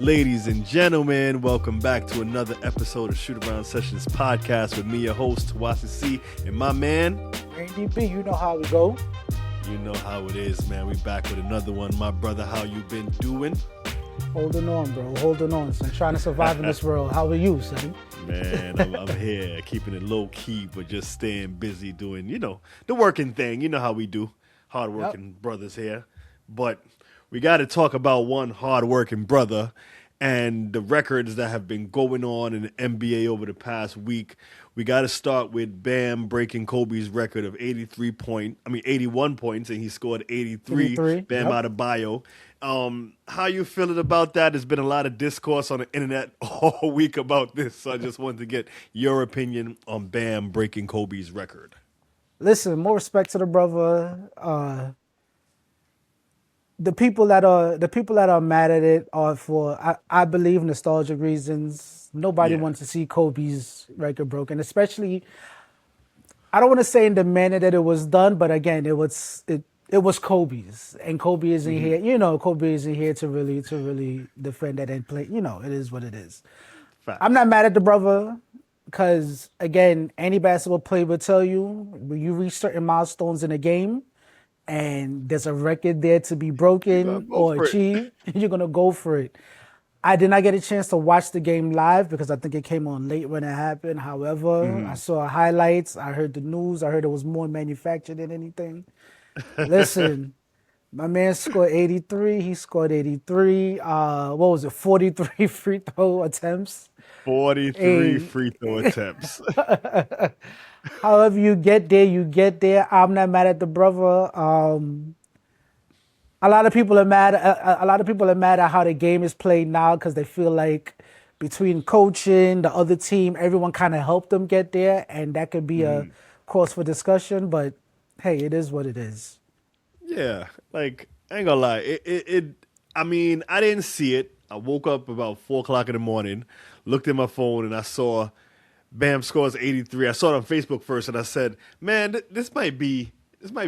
Ladies and gentlemen, welcome back to another episode of Shootaround Sessions Podcast with me, your host, Tawasi, and my man, DP. You know how we go. You know how it is, man. We back with another one. My brother, how you been doing? Holding on, bro. Holding on, son. Trying to survive in this world. How are you, son? Man, I'm here, keeping it low key, but just staying busy doing, the working thing. You know how we do. Hardworking brothers here. But we got to talk about one hardworking brother and the records that have been going on in the NBA over the past week. We got to start with Bam breaking Kobe's record of 81 points, and he scored 83. Bam Adebayo. How you feeling about that? There's been a lot of discourse on the internet all week about this, so I just wanted to get your opinion on Bam breaking Kobe's record. Listen, more respect to the brother. The people that are mad at it are for, I believe, nostalgic reasons. Nobody wants to see Kobe's record broken, especially. I don't want to say in the manner that it was done, but again, it was Kobe's, and Kobe isn't here. Kobe isn't here to really defend that and play. It is what it is. Facts. I'm not mad at the brother because, again, any basketball player will tell you when you reach certain milestones in a game, and there's a record there to be broken or achieved, you're going to go for it. I did not get a chance to watch the game live because I think it came on late when it happened. However, I saw highlights. I heard the news. I heard it was more manufactured than anything. Listen, my man scored 83. He scored 83. 43 free throw attempts? 43 free throw attempts. However you get there, you get there. I'm not mad at the brother. A lot of people are mad. A lot of people are mad at how the game is played now because they feel like between coaching, the other team, everyone kind of helped them get there, and that could be a cause for discussion. But hey, it is what it is. Yeah, like I ain't gonna lie. I mean, I didn't see it. I woke up about 4:00 in the morning, looked at my phone, and I saw Bam scores 83. I saw it on Facebook first, and I said, "Man, this might be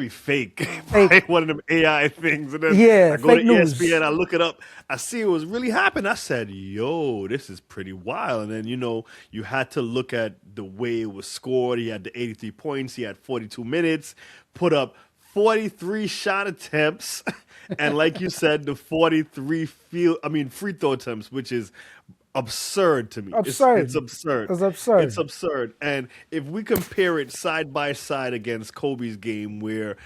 fake, Fake. one of them AI things." And then I go fake to news. ESPN, I look it up, I see it was really happening. I said, "Yo, this is pretty wild." And then you had to look at the way it was scored. He had the 83 points. He had 42 minutes, put up 43 shot attempts, and like you said, the 43 free throw attempts, which is absurd to me. Absurd. It's absurd. It's absurd. It's absurd. And if we compare it side by side against Kobe's game, where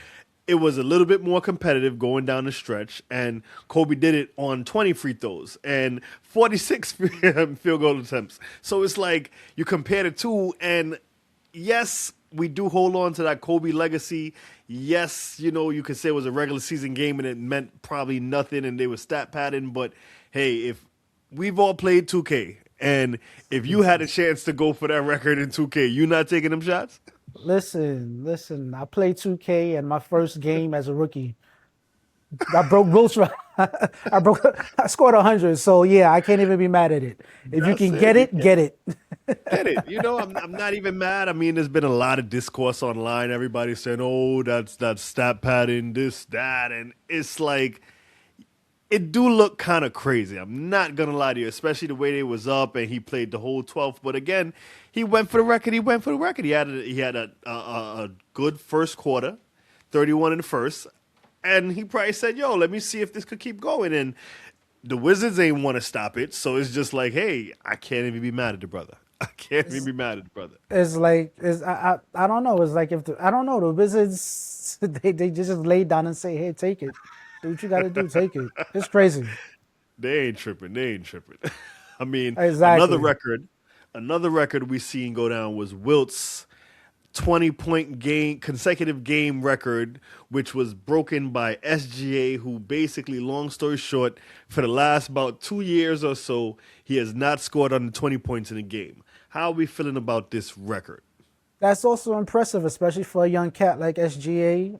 it was a little bit more competitive going down the stretch, and Kobe did it on 20 free throws and 46 field goal attempts. So it's like you compare the two, and yes, we do hold on to that Kobe legacy. Yes, you could say it was a regular season game and it meant probably nothing and they were stat padding, but hey, if we've all played 2K, and if you had a chance to go for that record in 2K, you not taking them shots? Listen. I played 2K and my first game as a rookie, I broke Wilt's. I scored 100. So yeah, I can't even be mad at it. If you can get it, get it. Get it. I'm not even mad. I mean, there's been a lot of discourse online. Everybody's saying, "Oh, that's stat padding, this, that," and it's like it do look kind of crazy. I'm not gonna lie to you, especially the way they was up and he played the whole 12th. But again, he went for the record. He had a good first quarter, 31 in the first. And he probably said, "Yo, let me see if this could keep going." And the Wizards ain't want to stop it. So it's just like, hey, I can't even be mad at the brother. It's like, I don't know. It's like I don't know, the Wizards, they just lay down and say, "Hey, take it. Do what you got to do. Take it." It's crazy. They ain't tripping. I mean, Exactly. another record we seen go down was Wilt's 20-point consecutive game record, which was broken by SGA, who basically, long story short, for the last about 2 years or so, he has not scored under 20 points in a game. How are we feeling about this record? That's also impressive, especially for a young cat like SGA.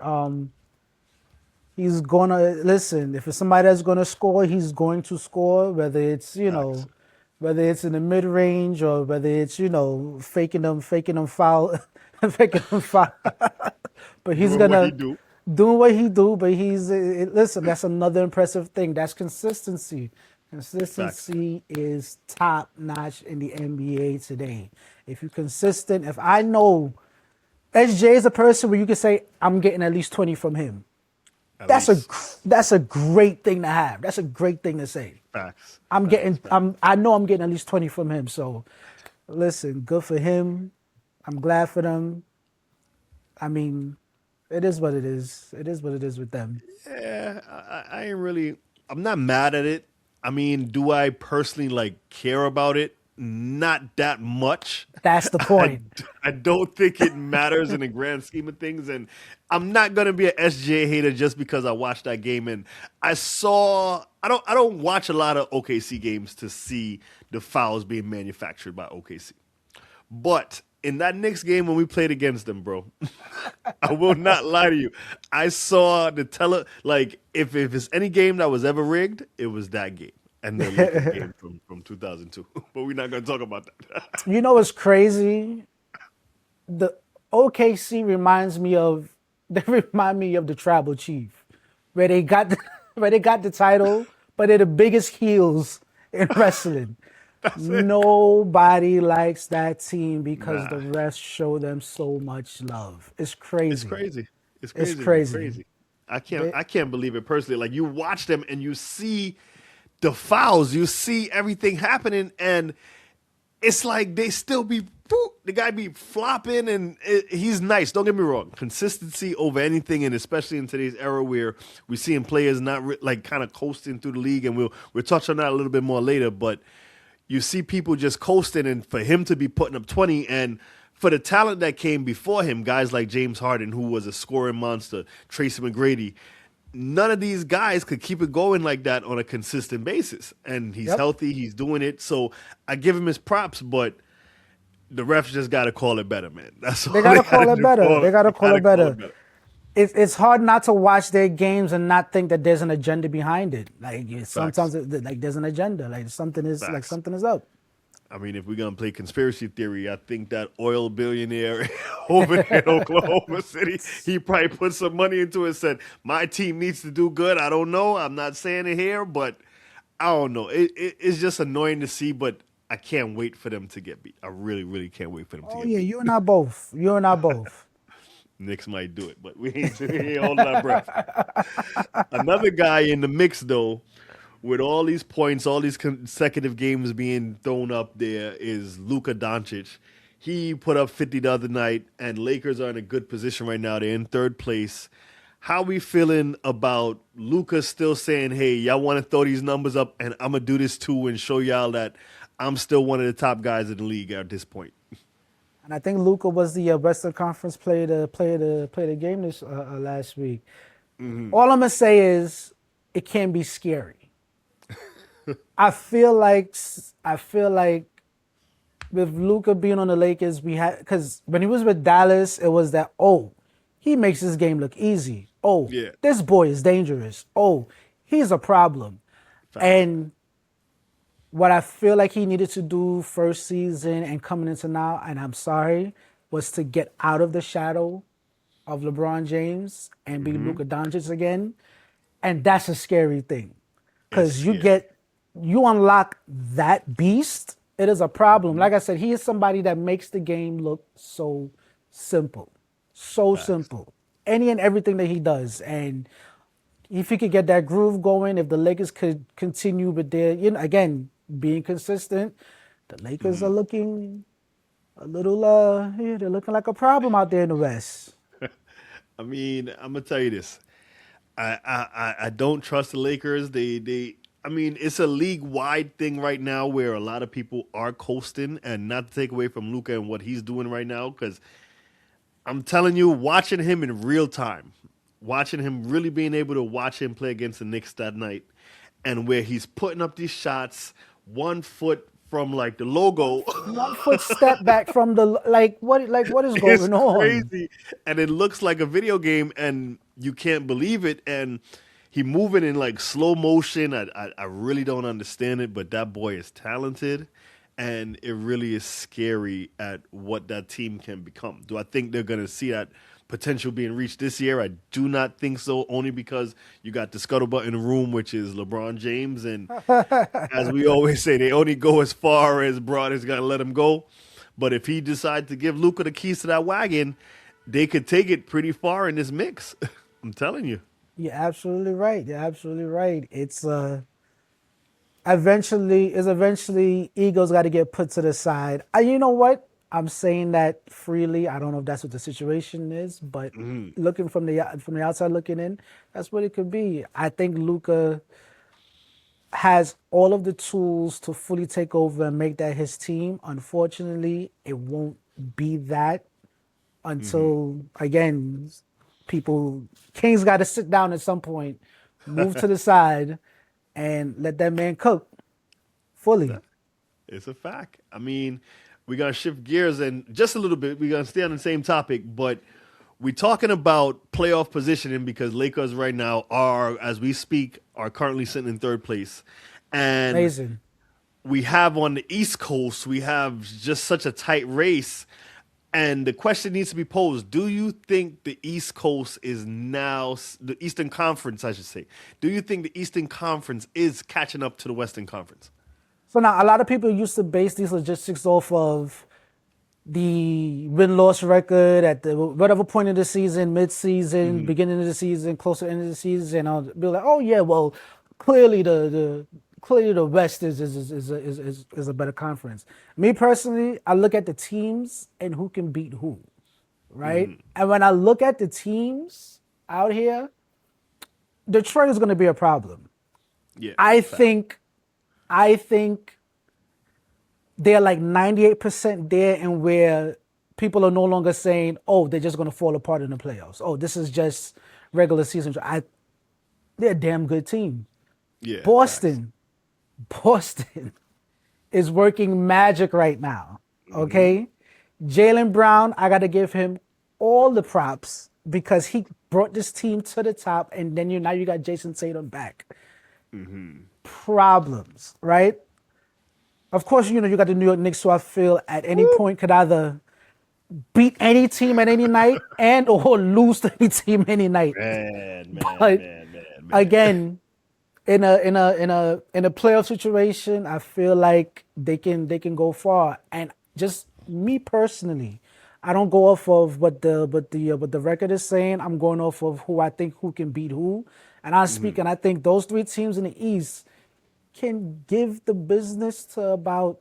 He's gonna listen. If it's somebody that's gonna score, he's going to score. Whether it's whether it's in the mid range or whether it's faking them foul, faking them foul. But he's gonna doing what he do. But listen. That's another impressive thing. That's consistency. Facts. Consistency is top notch in the NBA today. If you're consistent, if I know SJ is a person where you can say I'm getting at least 20 from him. At That's a least. that's a great thing to have. That's a great thing to say. Facts. I'm Facts. getting Facts. I know I'm getting at least 20 from him. So listen, good for him. I'm glad for them. I mean, it is what it is. It is what it is with them. Yeah, I ain't really. I'm not mad at it. I mean, do I personally like care about it? Not that much. That's the I, point. I don't think it matters in the grand scheme of things, and I'm not gonna be an SJ hater just because I watched that game and I saw. I don't watch a lot of OKC games to see the fouls being manufactured by OKC. But in that Knicks game when we played against them, bro, I will not lie to you. I saw the like if it's any game that was ever rigged, it was that game and the Lakers game from 2002. But we're not gonna talk about that. You know what's crazy? The OKC reminds me of they remind me of the tribal chief, where they got the, where they got the title, but they're the biggest heels in wrestling. That's it. Nobody likes that team because the Nah, rest show them so much love. It's it's crazy. crazy. It's It's crazy, man. crazy. Crazy. I can't They, I can't believe it personally. Like you watch them and you see the fouls, you see everything happening, and it's like they still be the guy be flopping and he's nice. Don't get me wrong, consistency over anything, and especially in today's era where we're seeing players not like kind of coasting through the league, and we'll touch on that a little bit more later. But you see people just coasting, and for him to be putting up 20, and for the talent that came before him, guys like James Harden, who was a scoring monster, Tracy McGrady, none of these guys could keep it going like that on a consistent basis. And he's yep. healthy, he's doing it. So I give him his props, but the refs just got to call it better, man. That's They all they gotta got to call it do. better. They They gotta got call to it call it better. better. It's hard not to watch their games and not think that there's an agenda behind it. Facts. Sometimes like there's an agenda. Like Facts. something is up. I mean, if we're gonna play conspiracy theory, I think that oil billionaire over there in Oklahoma City, he probably put some money into it. Said my team needs to do good. I don't know. I'm not saying it here, but I don't know. It's just annoying to see, but I can't wait for them to get beat. I really, really can't wait for them to Oh get yeah, beat. you and I both. You and I both. Knicks might do it, but we ain't holding our breath. Another guy in the mix, though, with all these points, all these consecutive games being thrown up there, is Luka Dončić. He put up 50 the other night, and Lakers are in a good position right now. They're in third place. How we feeling about Luka still saying, hey, y'all want to throw these numbers up, and I'm going to do this too and show y'all that I'm still one of the top guys in the league at this point? And I think Luka was the Western Conference player the game this last week. All I'm gonna say is it can be scary. I feel like with Luka being on the Lakers, we had because when he was with Dallas, it was that he makes this game look easy. Yeah, This boy is dangerous. He's a problem. facts. And what I feel like he needed to do first season and coming into now, and I'm sorry, was to get out of the shadow of LeBron James and be Luka Doncic again. And that's a scary thing. It's Because scary. you unlock that beast, it is a problem. Like I said, he is somebody that makes the game look so simple. So Facts. simple. Any and everything that he does. And if he could get that groove going, if the Lakers could continue with their, again, being consistent, the Lakers are looking a little, they're looking like a problem out there in the West. I mean, I'm gonna tell you this. I don't trust the Lakers. I mean, it's a league wide thing right now where a lot of people are coasting, and not to take away from Luca and what he's doing right now, because I'm telling you, watching him in real time, watching him really being able to watch him play against the Knicks that night, and where he's putting up these shots 1 foot from like the logo. 1 foot step back from the what is It's going on? crazy, and it looks like a video game, and you can't believe it. And he moving in like slow motion. I really don't understand it, but that boy is talented, and it really is scary at what that team can become. Do I think they're gonna see that potential being reached this year. I do not think so, only because you got the scuttlebutt in the room, which is LeBron James. And as we always say, they only go as far as Bron is going to let them go. But if he decides to give Luka the keys to that wagon, they could take it pretty far in this mix. I'm telling you. You're absolutely right. You're absolutely right. It's eventually egos got to get put to the side. You know what? I'm saying that freely. I don't know if that's what the situation is, but looking from the outside looking in, that's what it could be. I think Luka has all of the tools to fully take over and make that his team. Unfortunately, it won't be that until again, Kings got to sit down at some point, move to the side, and let that man cook fully. It's a fact. I mean, we're going to shift gears and just a little bit. We're going to stay on the same topic, but we're talking about playoff positioning because Lakers right now as we speak, are currently sitting in third place. And amazing. We have on the East Coast, we have just such a tight race. And the question needs to be posed. Do you think the East Coast is now, the Eastern Conference, I should say, do you think the Eastern Conference is catching up to the Western Conference? So now a lot of people used to base these logistics off of the win-loss record at the whatever point of the season, mid-season, beginning of the season, close to the end of the season. I'll be like, oh yeah, well, clearly the West is a better conference. Me personally, I look at the teams and who can beat who, right? And when I look at the teams out here, Detroit is going to be a problem. Yeah, I think they're like 98% there, and where people are no longer saying, oh, they're just going to fall apart in the playoffs. Oh, this is just regular season. They're a damn good team. Yeah, Boston is working magic right now, okay? Jaylen Brown, I got to give him all the props because he brought this team to the top, and then now you got Jason Tatum back. Problems, right? Of course, you got the New York Knicks, who I feel at any point could either beat any team at any night and or lose to any team any night. Man. Again, in a playoff situation, I feel like they can go far. And just me personally, I don't go off of what the record is saying. I'm going off of who can beat who. And I speak, and I think those three teams in the East can give the business to about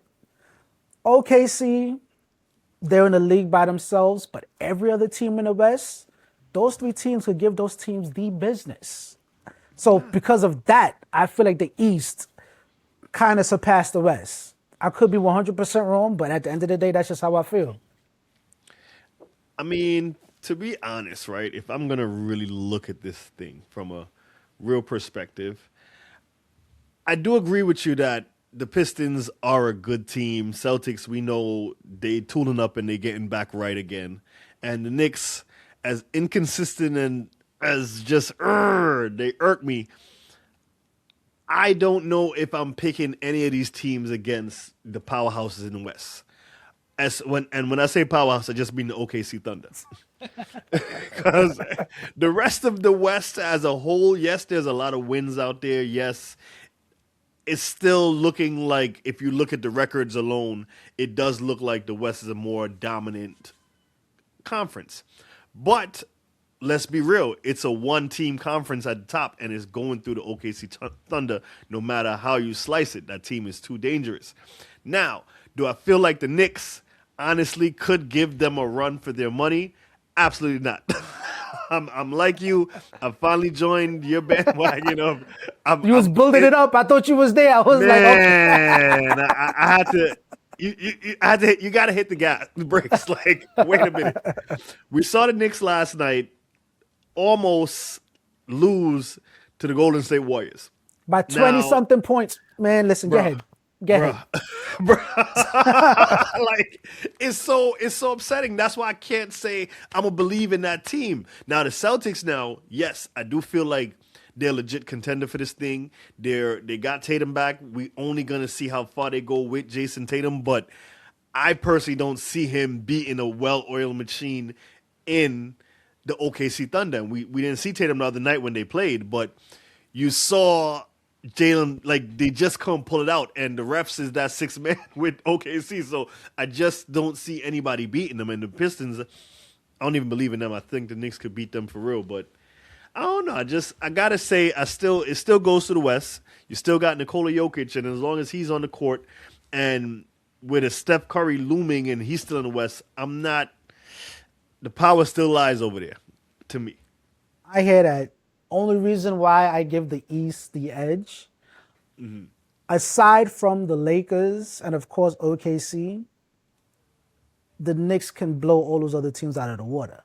OKC. They're in the league by themselves, but every other team in the West, those three teams could give those teams the business. So because of that, I feel like the East kind of surpassed the West. I could be 100% wrong, but at the end of the day, that's just how I feel. I mean, to be honest, right, if I'm going to really look at this thing from a real perspective, I do agree with you that the Pistons are a good team. Celtics, we know they tooling up and they getting back right again. And the Knicks, as inconsistent and as just, they irk me. I don't know if I'm picking any of these teams against the powerhouses in the West. When I say powerhouse, I just mean the OKC Thunder. Because the rest of the West as a whole, yes, there's a lot of wins out there. Yes, it's still looking like, if you look at the records alone, it does look like the West is a more dominant conference. But let's be real, it's a one-team conference at the top, and it's going through the OKC Thunder no matter how you slice it. That team is too dangerous. Now, do I feel like the Knicks honestly could give them a run for their money? Absolutely not. I'm like you. I finally joined your bandwagon of. You was building it up. I thought you was there. I was like, okay. I had to. You got to hit the brakes. Like, wait a minute. We saw the Knicks last night almost lose to the Golden State Warriors by 20-something points. Man, listen, go ahead. Bro. Like, it's so upsetting. That's why I can't say I'm gonna believe in that team. Now the Celtics, yes, I do feel like they're a legit contender for this thing. They got Tatum back. We only gonna see how far they go with Jason Tatum, but I personally don't see him beating a well-oiled machine in the OKC Thunder. And we didn't see Tatum the other night when they played, but you saw Jalen, like, they just couldn't pull it out. And the refs is that 6 man with OKC. So I just don't see anybody beating them. And the Pistons, I don't even believe in them. I think the Knicks could beat them for real. But I don't know. I got to say, it still goes to the West. You still got Nikola Jokic. And as long as he's on the court and with a Steph Curry looming and he's still in the West, the power still lies over there to me. I hear that. Only reason why I give the East the edge, aside from the Lakers and, of course, OKC, the Knicks can blow all those other teams out of the water,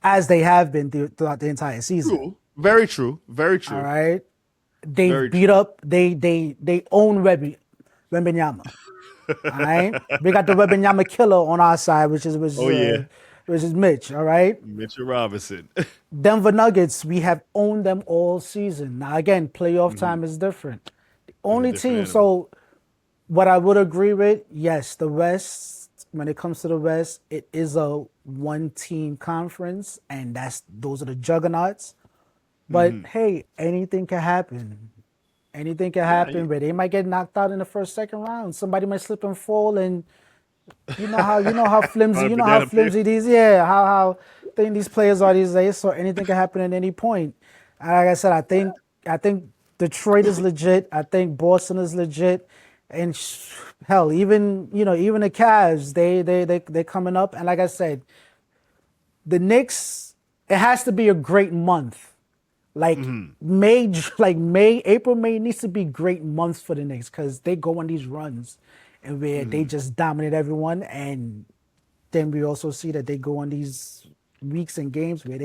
as they have been throughout the entire season. True. Very true. Very true. All right? They beat up, they own Wembanyama. All right? We got the Wembanyama killer on our side, which is Mitch, all right? Mitchell Robinson. Denver Nuggets, we have owned them all season. Now, again, playoff time is different. The only team, so what I would agree with, yes, the West, when it comes to the West, it is a one-team conference, and those are the juggernauts. But, hey, anything can happen. Anything can happen, but they might get knocked out in the first, second round. Somebody might slip and fall, and you know how flimsy how thin these players are these days. So anything can happen at any point. And like I said, I think Detroit is legit. I think Boston is legit, and hell, even the Cavs, they coming up. And like I said, the Knicks, it has to be a great month. Like April, May needs to be great months for the Knicks because they go on these runs and where they just dominate everyone, and then we also see that they go on these weeks and games where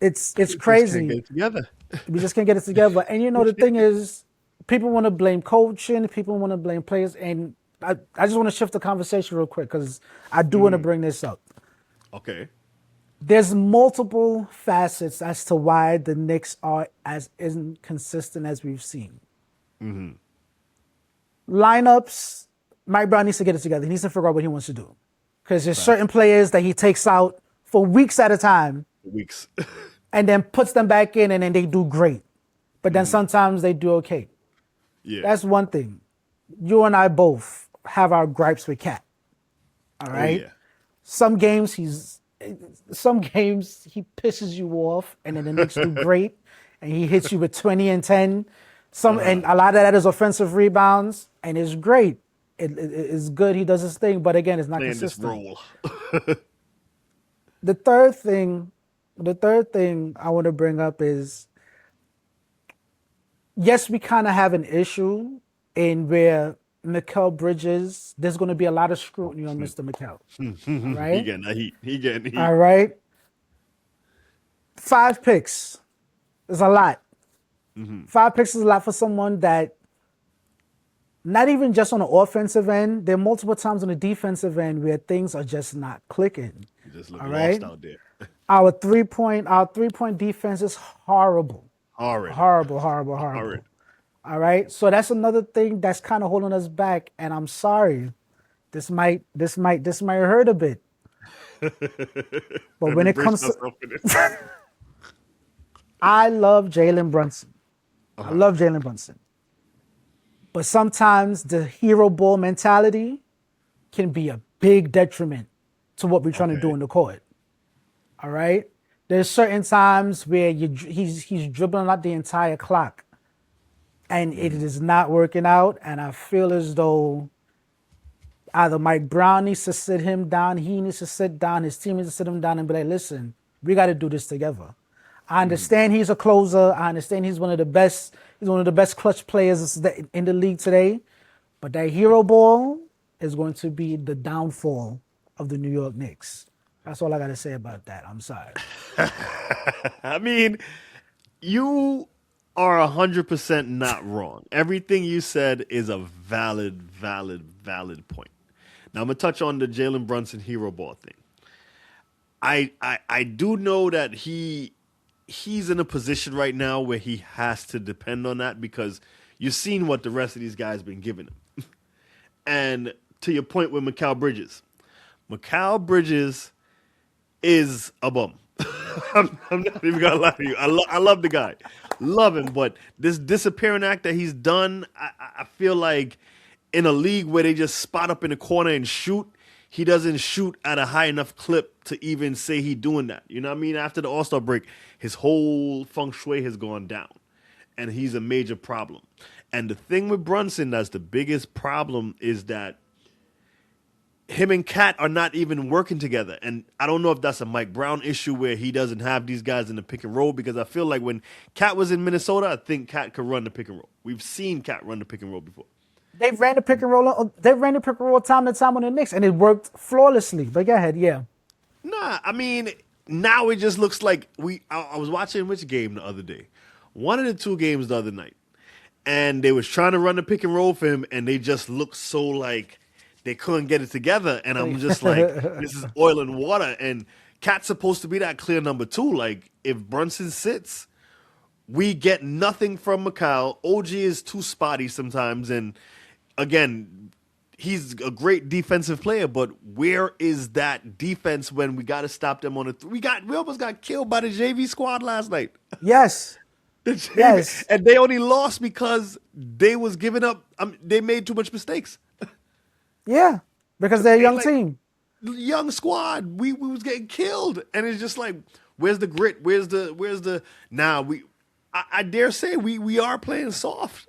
it's crazy. Just can't get it together. We just can't get it together. And the thing is, people want to blame coaching, people want to blame players, and I just want to shift the conversation real quick because I do want to bring this up. Okay. There's multiple facets as to why the Knicks are as inconsistent as we've seen. Lineups, Mike Brown needs to get it together. He needs to figure out what he wants to do. Because there's certain players that he takes out for weeks at a time. And then puts them back in, and then they do great. But then sometimes they do okay. Yeah. That's one thing. You and I both have our gripes with Cat. All right? Oh, yeah. Some games he pisses you off, and then the Knicks do great, and he hits you with 20 and 10. And a lot of that is offensive rebounds, and it's great. It's good. He does his thing, but again, it's not consistent. The third thing I want to bring up is, yes, we kind of have an issue in where Mikal Bridges, there's going to be a lot of scrutiny on Mr. Mikal. Right? He getting heat. All right. 5 picks is a lot. 5 picks is a lot for someone that, not even just on the offensive end, there are multiple times on the defensive end where things are just not clicking. You just look lost out there. Our three-point defense is horrible. Horrible. All right, so that's another thing that's kind of holding us back, and I'm sorry, this might hurt a bit. But when it comes to, I love Jalen Brunson. I love Jalen Brunson, but sometimes the hero ball mentality can be a big detriment to what we're trying to do in the court. All right, there's certain times where he's dribbling out the entire clock. And it is not working out, and I feel as though either Mike Brown needs to sit him down, he needs to sit down, his team needs to sit him down and be like, listen, we got to do this together. I understand he's a closer. I understand he's one of the best clutch players in the league today. But that hero ball is going to be the downfall of the New York Knicks. That's all I got to say about that. I'm sorry. I mean, you are 100% not wrong. Everything you said is a valid point. Now I'm gonna touch on the Jalen Brunson hero ball thing. I do know that he's in a position right now where he has to depend on that because you've seen what the rest of these guys been giving him. And to your point with Mikal Bridges is a bum. I'm not even gonna lie to you. I love the guy, love him, but this disappearing act that he's done, I feel like in a league where they just spot up in the corner and shoot, he doesn't shoot at a high enough clip to even say he doing that. You know what I mean? After the All-Star break, his whole feng shui has gone down, and he's a major problem. And the thing with Brunson that's the biggest problem is that him and Cat are not even working together. And I don't know if that's a Mike Brown issue where he doesn't have these guys in the pick and roll, because I feel like when Cat was in Minnesota, I think Cat could run the pick and roll. We've seen Cat run the pick and roll before. They ran the pick and roll. They ran the pick and roll time to time on the Knicks, and it worked flawlessly. But go ahead, yeah. Nah, I mean, now it just looks like I was watching which game the other day? One of the two games the other night. And they was trying to run the pick and roll for him, and they just looked so like they couldn't get it together. And I'm just like, this is oil and water. And Cat's supposed to be that clear number two. Like, if Brunson sits, we get nothing from Mikal. OG is too spotty sometimes. And again, he's a great defensive player, but where is that defense when we got to stop them on we almost got killed by the JV squad last night. Yes. Yes. And they only lost because they was giving up. They made too much mistakes. Yeah, because they're a young team. Young squad. We was getting killed. And it's just like, where's the grit? Where's the now I dare say we are playing soft.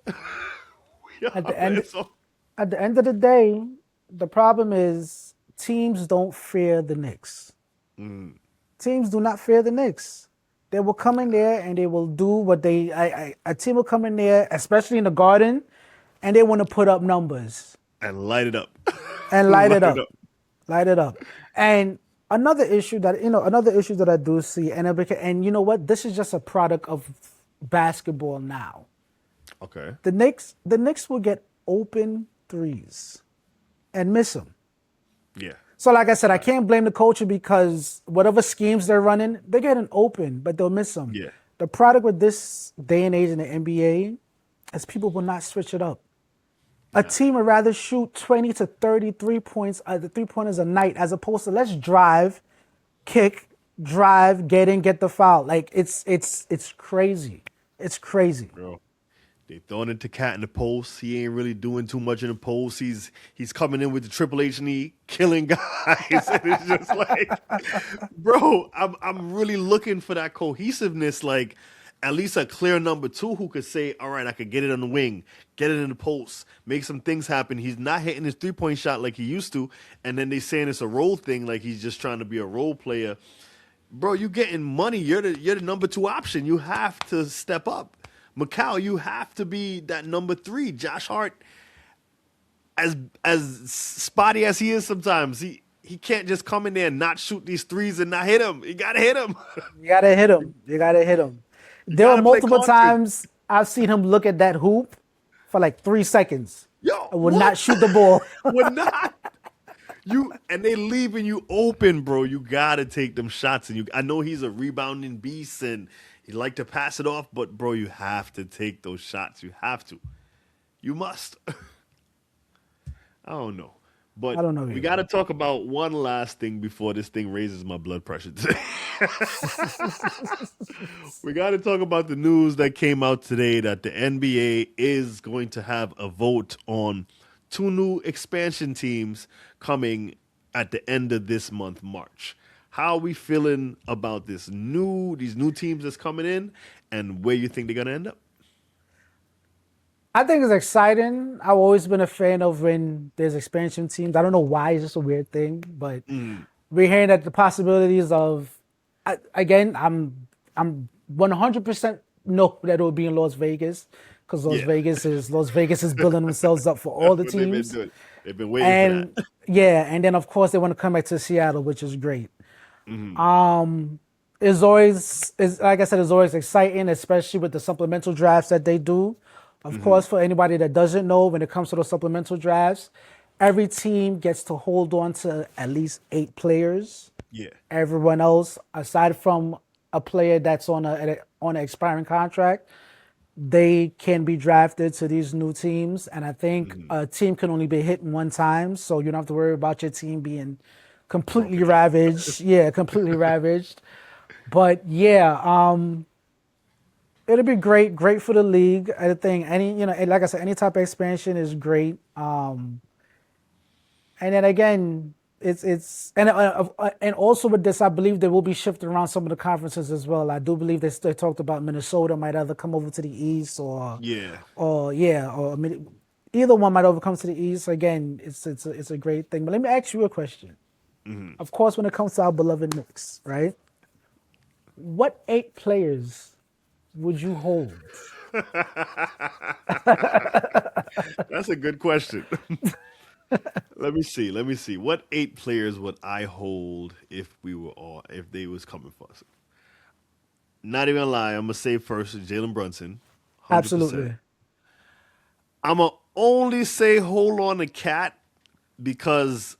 At the end of the day, the problem is teams don't fear the Knicks. Teams do not fear the Knicks. They will come in there and they will do what a team will come in there, especially in the Garden, and they want to put up numbers. And light it up. Light it up. And another issue that I do see, and you know what? This is just a product of basketball now. Okay. The Knicks will get open threes and miss them. Yeah. So like I said, I can't blame the coach because whatever schemes they're running, they're getting open, but they'll miss them. Yeah. The product with this day and age in the NBA is people will not switch it up. A team would rather shoot 20 to 30 3-pointers a night as opposed to let's drive, kick, get in, get the foul. Like it's crazy. It's crazy. Bro. They throwing it to Cat in the post. He ain't really doing too much in the post. He's coming in with the Triple H knee, killing guys. And it's just like, bro, I'm really looking for that cohesiveness, like at least a clear number two who could say, all right, I could get it on the wing, get it in the post, make some things happen. He's not hitting his 3-point shot like he used to, and then they saying it's a role thing, like he's just trying to be a role player. Bro, you getting money. You're the number two option. You have to step up. Mikal, you have to be that number three. Josh Hart, as spotty as he is sometimes, he can't just come in there and not shoot these threes and not hit them. You gotta hit them. You gotta hit him. There were multiple times I've seen him look at that hoop for like 3 seconds. And would not shoot the ball. Would not. And they leaving you open, bro. You gotta take them shots. And I know he's a rebounding beast and he like to pass it off, but bro, you have to take those shots. You have to. You must. I don't know. But I don't know we got to talk about one last thing before this thing raises my blood pressure today. We got to talk about the news that came out today that the NBA is going to have a vote on 2 new expansion teams coming at the end of this month, March. How are we feeling about these new teams that's coming in, and where you think they're gonna end up? I think it's exciting. I've always been a fan of when there's expansion teams. I don't know why, it's just a weird thing, but we're hearing that the possibilities of, again, I'm 100% know that it will be in Las Vegas because Las Vegas is building themselves up for all the teams. They've been waiting for that. Yeah, and then of course they want to come back to Seattle, which is great. It's always like I said, it's always exciting, especially with the supplemental drafts that they do. Of course, for anybody that doesn't know, when it comes to those supplemental drafts, every team gets to hold on to at least 8 players. Yeah. Everyone else, aside from a player that's on an expiring contract, they can be drafted to these new teams. And I think a team can only be hit one time, so you don't have to worry about your team being completely ravaged. Yeah, completely ravaged. But yeah, it'll be great for the league. I think like I said, any type of expansion is great. And then again, and also with this, I believe they will be shifting around some of the conferences as well. I do believe they talked about Minnesota might either come over to the East Yeah. either one might overcome to the East. Again, it's a great thing. But let me ask you a question. Of course, when it comes to our beloved Knicks, right? What 8 players would you hold? That's a good question. Let me see. What 8 players would I hold if they was coming for us? Not even gonna lie, I'm gonna say first Jalen Brunson, 100%. Absolutely. I'm gonna only say hold on to Cat because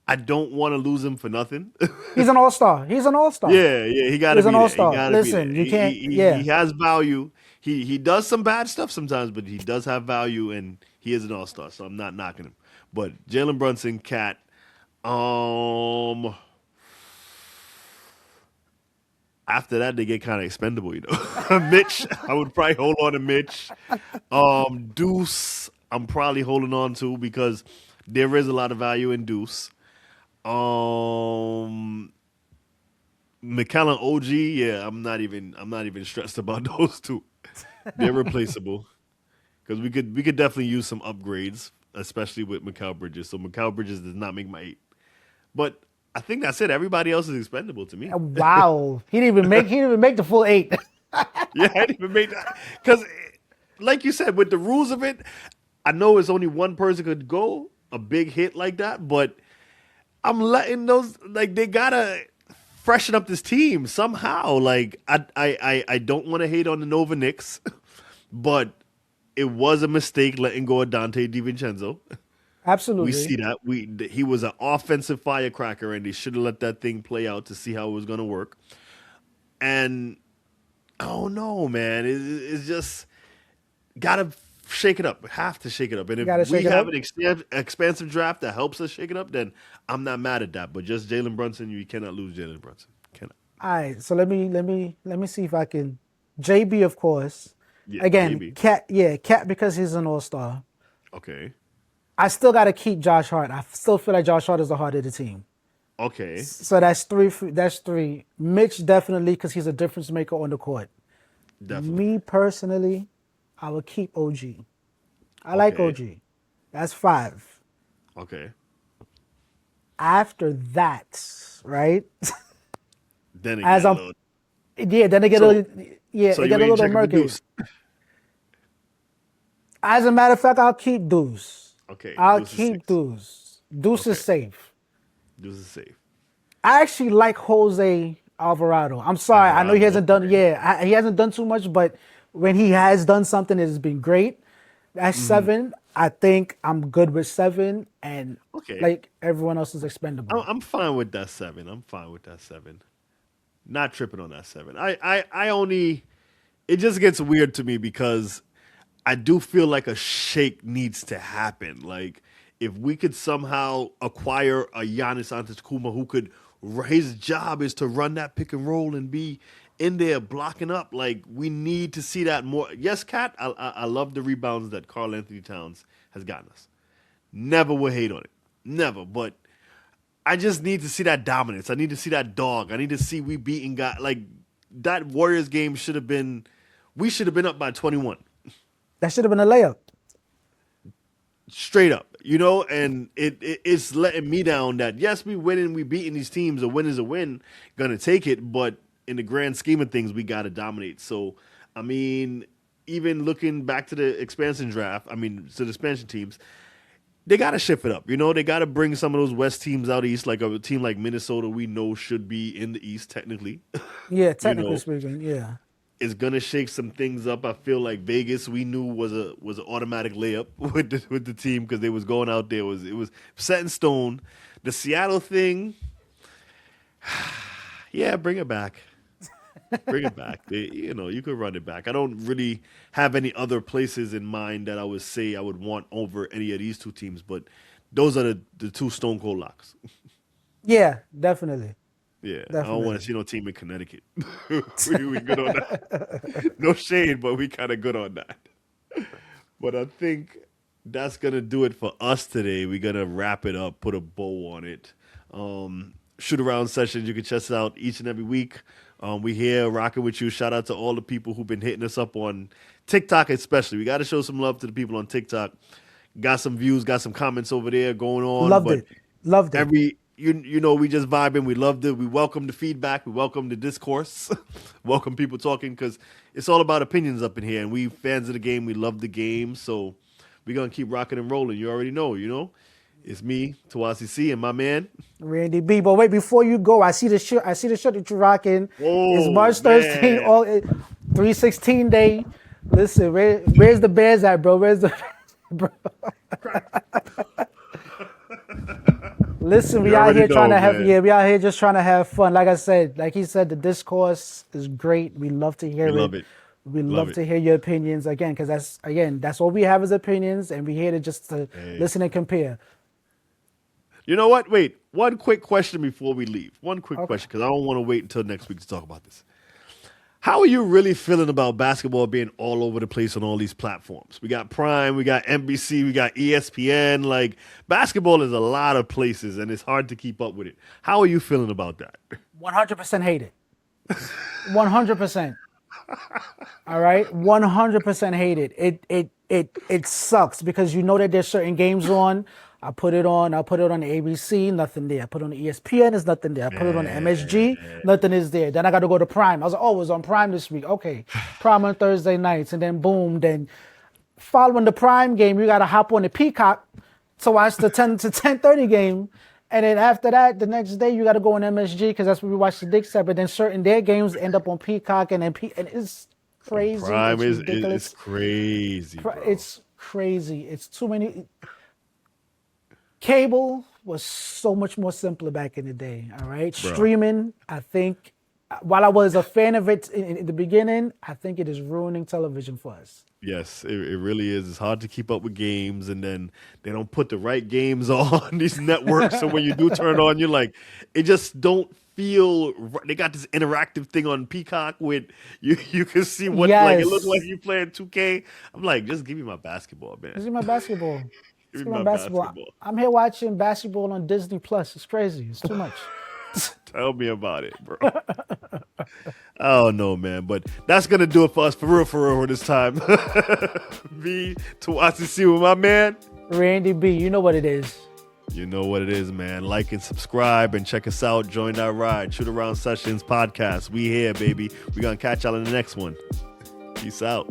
I don't want to lose him for nothing. He's an all-star. He's an all-star. Yeah, he got to He's an be there. He all-star. got to be there. Listen, you can't. He Yeah, has value. He does some bad stuff sometimes, but he does have value, and he is an all star. So I'm not knocking him. But Jalen Brunson, Cat, um, after that they get kind of expendable, Mitch, I would probably hold on to Mitch. Deuce, I'm probably holding on to because there is a lot of value in Deuce. Um, McCallum OG, yeah, I'm not even stressed about those two. They're replaceable because we could definitely use some upgrades, especially with Mikal Bridges. So Mikal Bridges does not make my 8, but I think that's it. Everybody else is expendable to me. wow. He didn't even make the full 8. Yeah, I didn't even make that because, like you said, with the rules of it, I know it's only one person could go a big hit like that, but I'm letting those like they gotta freshen up this team somehow. Like I don't want to hate on the Nova Knicks, but it was a mistake letting go of Dante DiVincenzo. We Absolutely. see that he was an offensive firecracker, and they should have let that thing play out to see how it was going to work. And oh no, man, it's just gotta shake it up. Have to shake it up. And You if gotta we shake it have up. an expansive draft that helps us shake it up, then I'm not mad at that. But just Jalen Brunson, you cannot lose Jalen Brunson. Cannot. All right. So let me see if I can. JB, of course. Yeah, Again, JB. Cat. Yeah, Cat because he's an all-star. Okay. I still got to keep Josh Hart. I still feel like Josh Hart is the heart of the team. Okay. So that's 3. That's 3. Mitch definitely because he's a difference maker on the court. Definitely. Me personally, I would keep OG. I like Okay. OG. That's 5. Okay. After that, right? Then it As get a I'm, little. yeah, then So it you get a ain't little checking for murky. Deuce. As a matter of fact, I'll keep Deuce. Okay. I'll Deuce is keep 6. Deuce. Deuce is Okay. safe. Deuce is safe. I actually like Jose Alvarado. I'm sorry, I know he Alvarado. hasn't done. Okay. Yeah, he hasn't done too much, but when he has done something, it has been great. At 7, I think I'm good with 7, and Okay. like everyone else is I'm, expendable. I'm fine with that 7. I'm fine with that 7. Not tripping on that 7. I only. It just gets weird to me because I do feel like a shake needs to happen. Like if we could somehow acquire a Giannis Antetokounmpo who could, his job is to run that pick and roll and be in there blocking up. Like we need to see that more. Yes, Cat, I love the rebounds that Karl Anthony Towns has gotten us. Never would hate on it. Never. But I just need to see that dominance. I need to see that dog. I need to see we beating guy like that Warriors game should have been. We should have been up by 21. That should have been a layup. Straight up, and it's letting me down that yes, we winning, we beating these teams. A win is a win, gonna take it, but in the grand scheme of things, we gotta dominate. So, I mean, even looking back to the expansion draft, I mean, to the expansion teams, they gotta shift it up. They gotta bring some of those West teams out east, like a team like Minnesota. We know should be in the East technically. Yeah, you technically know, speaking, yeah. is gonna shake some things up. I feel like Vegas we knew was an automatic layup with the team because they was going out there it was set in stone. The Seattle thing, yeah, bring it back. Bring it back. You could run it back. I don't really have any other places in mind that I would say I would want over any of these two teams, but those are the two Stone Cold locks. Yeah, definitely. Yeah, I don't Definitely. want to see no team in Connecticut. we good on that. No shade, but we kind of good on that. But I think that's gonna do it for us today. We're gonna wrap it up, put a bow on it. Shoot around sessions. You can check us out each and every week. We here rocking with you. Shout out to all the people who've been hitting us up on TikTok, especially. We got to show some love to the people on TikTok. Got some views, got some comments over there going on. Loved it. You know, we just vibing. We loved it. We welcome the feedback. We welcome the discourse. Welcome people talking, because it's all about opinions up in here. And we fans of the game. We love the game. So we're going to keep rocking and rolling. You already know, It's me, Tawasi C, and my man Randy B. But wait, before you go, I see the shirt that you're rocking. It's March 13th, 316 day. Listen, where's the Bears at, bro? Where's the bro? Listen, we out here trying to have we out here just trying to have fun. Like I said, like he said, the discourse is great. We love to hear it. We love to hear your opinions again, because that's all we have is opinions, and we're here to just listen and compare. You know what? Wait, one quick question before we leave. One quick question, because I don't want to wait until next week to talk about this. How are you really feeling about basketball being all over the place on all these platforms? We got Prime, we got NBC, we got ESPN. Like, basketball is a lot of places, and it's hard to keep up with it. How are you feeling about that? 100% hate it. 100%. All right, 100% hate it. It sucks, because you know that there's certain games on. I put it on the ABC, nothing there. I put it on the ESPN, there's nothing there. I put it on the MSG, nothing is there. Then I got to go to Prime. I was like, it was on Prime this week. Okay, Prime on Thursday nights, and then boom. Then following the Prime game, you got to hop on the Peacock to watch the 10 to 10:30 game. And then after that, the next day, you got to go on MSG, because that's where we watch the Knicks at. But then certain their games end up on Peacock, and then and it's crazy. Prime it's is crazy. Bro. It's crazy. It's too many. Cable was so much more simpler back in the day, all right? Bro. Streaming, I think, while I was a fan of it in the beginning, I think it is ruining television for us. Yes, it really is. It's hard to keep up with games, and then they don't put the right games on these networks. So when you do turn it on, you're like, it just don't feel right. They got this interactive thing on Peacock with you can see what like it looks like you playing 2K. I'm like, just give me my basketball, man. Just give me my basketball. Basketball. I'm here watching basketball on Disney Plus. It's crazy. It's too much. Tell me about it, bro. I don't know, man, but that's gonna do it for us for real this time. Me, Tawasi C with my man Randy B. You know what it is. You know what it is, man. Like and subscribe and check us out. Join our ride. Shoot Around Sessions Podcast. We here, baby. We gonna catch y'all in the next one. Peace out.